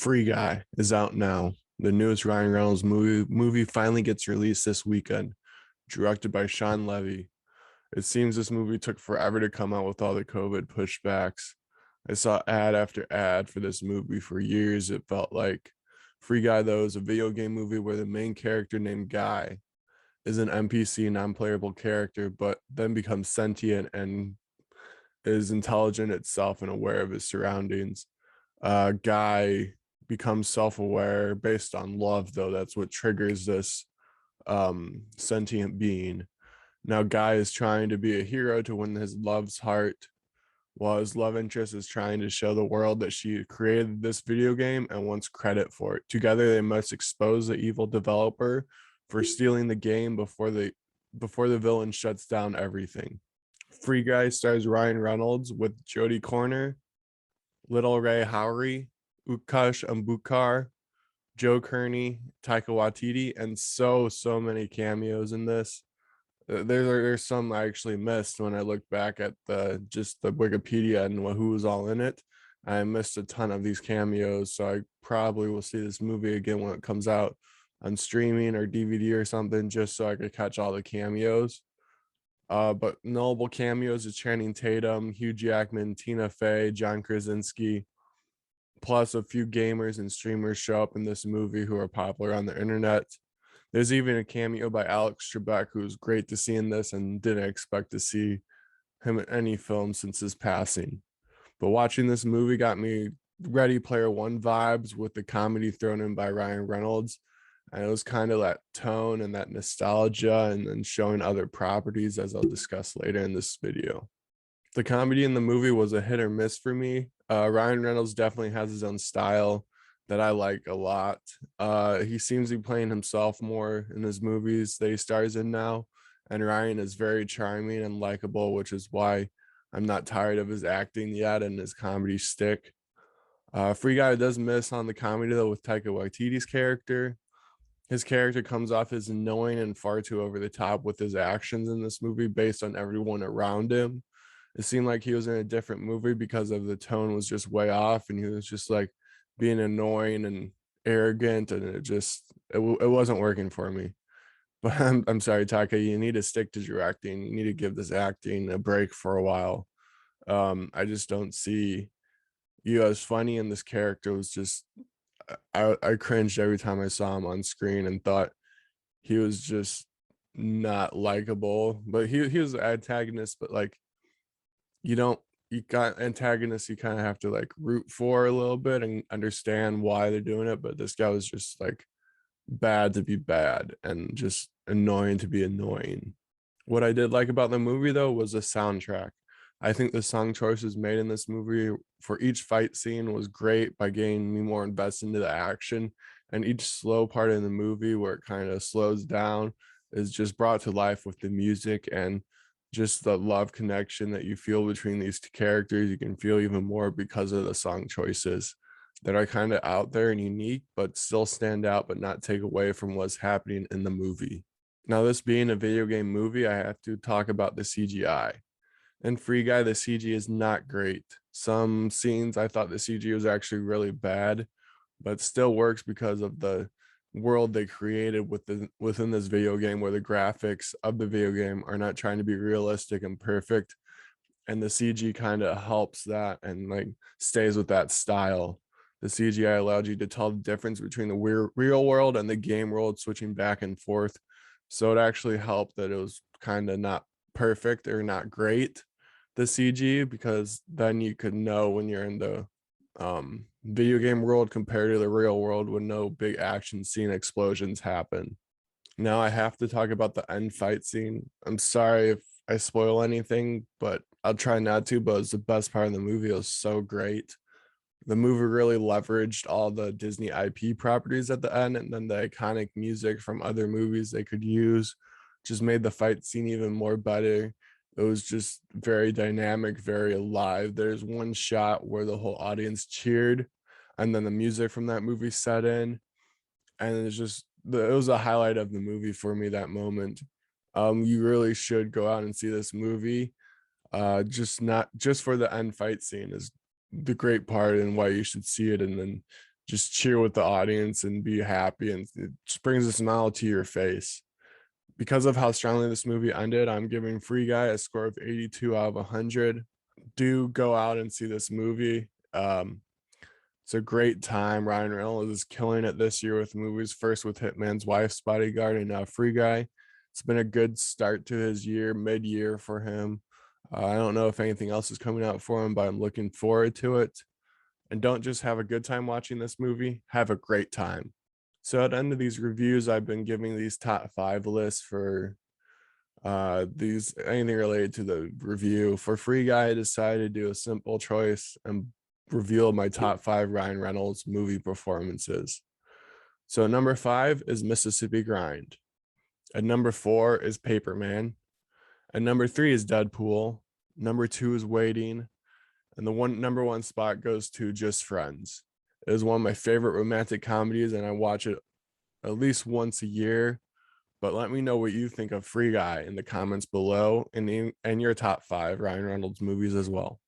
Free Guy is out now. The newest Ryan Reynolds movie finally gets released this weekend, directed by Shawn Levy. It seems this movie took forever to come out with all the COVID pushbacks. I saw ad after ad for this movie for years. It felt like Free Guy, though, is a video game movie where the main character named Guy is an NPC, non-playable character, but then becomes sentient and is intelligent itself and aware of his surroundings. Guy becomes self-aware based on love, though. That's what triggers this sentient being. Now Guy is trying to be a hero to win his love's heart, while his love interest is trying to show the world that she created this video game and wants credit for it. Together they must expose the evil developer for stealing the game before the villain shuts down everything. Free Guy stars Ryan Reynolds with Jodie Corner, Lil Rel Howery, Utkarsh Ambudkar, Joe Kearney, Taika Waititi, and so many cameos in this. There's some I actually missed when I looked back at the Wikipedia and who was all in it. I missed a ton of these cameos, so I probably will see this movie again when it comes out on streaming or DVD or something, just so I could catch all the cameos. But notable cameos is Channing Tatum, Hugh Jackman, Tina Fey, John Krasinski, plus a few gamers and streamers show up in this movie who are popular on the internet. There's even a cameo by Alex Trebek, who's great to see in this and didn't expect to see him in any film since his passing. But watching this movie got me Ready Player One vibes with the comedy thrown in by Ryan Reynolds. And it was kind of that tone and that nostalgia, and then showing other properties, as I'll discuss later in this video. The comedy in the movie was a hit or miss for me. Ryan Reynolds definitely has his own style that I like a lot. He seems to be playing himself more in his movies that he stars in now. And Ryan is very charming and likable, which is why I'm not tired of his acting yet and his comedy stick. Free Guy does miss on the comedy, though, with Taika Waititi's character. His character comes off as annoying and far too over the top with his actions in this movie based on everyone around him. It seemed like he was in a different movie because of the tone was just way off, and he was just like being annoying and arrogant, and it wasn't working for me. But I'm sorry, Taika, you need to stick to your acting. You need to give this acting a break for a while. I just don't see you as funny, and this character was just I cringed every time I saw him on screen and thought he was just not likable. But he was an antagonist, but like you got antagonists you kind of have to like root for a little bit and understand why they're doing it. But this guy was just like bad to be bad and just annoying to be annoying. What I did like about the movie, though, was the soundtrack. I think the song choices made in this movie for each fight scene was great by getting me more invested into the action. And each slow part in the movie where it kind of slows down is just brought to life with the music and just the love connection that you feel between these two characters. You can feel even more because of the song choices that are kind of out there and unique, but still stand out, but not take away from what's happening in the movie. Now, this being a video game movie, I have to talk about the CGI. And Free Guy, the CG is not great. Some scenes I thought the CG was actually really bad, but still works because of the world they created within this video game, where the graphics of the video game are not trying to be realistic and perfect, and the CG kind of helps that and like stays with that style. The CGI allowed you to tell the difference between the real world and the game world, switching back and forth. So it actually helped that it was kind of not perfect or not great, the CG, because then you could know when you're in the video game world compared to the real world when no big action scene explosions happen. Now I have to talk about the end fight scene. I'm sorry if I spoil anything, but I'll try not to. But it's the best part of the movie. It was so great. The movie really leveraged all the Disney IP properties at the end, and then the iconic music from other movies they could use just made the fight scene even more better. It was just very dynamic, very alive. There's one shot where the whole audience cheered, and then the music from that movie set in, and it was a highlight of the movie for me, that moment. You really should go out and see this movie. Just not just for the end fight scene is the great part and why you should see it. And then just cheer with the audience and be happy, and it just brings a smile to your face. Because of how strongly this movie ended, I'm giving Free Guy a score of 82 out of 100. Do go out and see this movie. It's a great time. Ryan Reynolds is killing it this year with movies, first with Hitman's Wife's Bodyguard and now Free Guy. It's been a good start to his year, mid-year for him. I don't know if anything else is coming out for him, but I'm looking forward to it. And don't just have a good time watching this movie, have a great time. So at the end of these reviews, I've been giving these top 5 lists for these anything related to the review. For Free Guy, I decided to do a simple choice and reveal my top 5 Ryan Reynolds movie performances. So number 5 is Mississippi Grind. At number 4 is Paper Man. At number 3 is Deadpool. Number 2 is Waiting. And the number one spot goes to Just Friends. It is one of my favorite romantic comedies, and I watch it at least once a year. But let me know what you think of Free Guy in the comments below, and your top 5 Ryan Reynolds movies as well.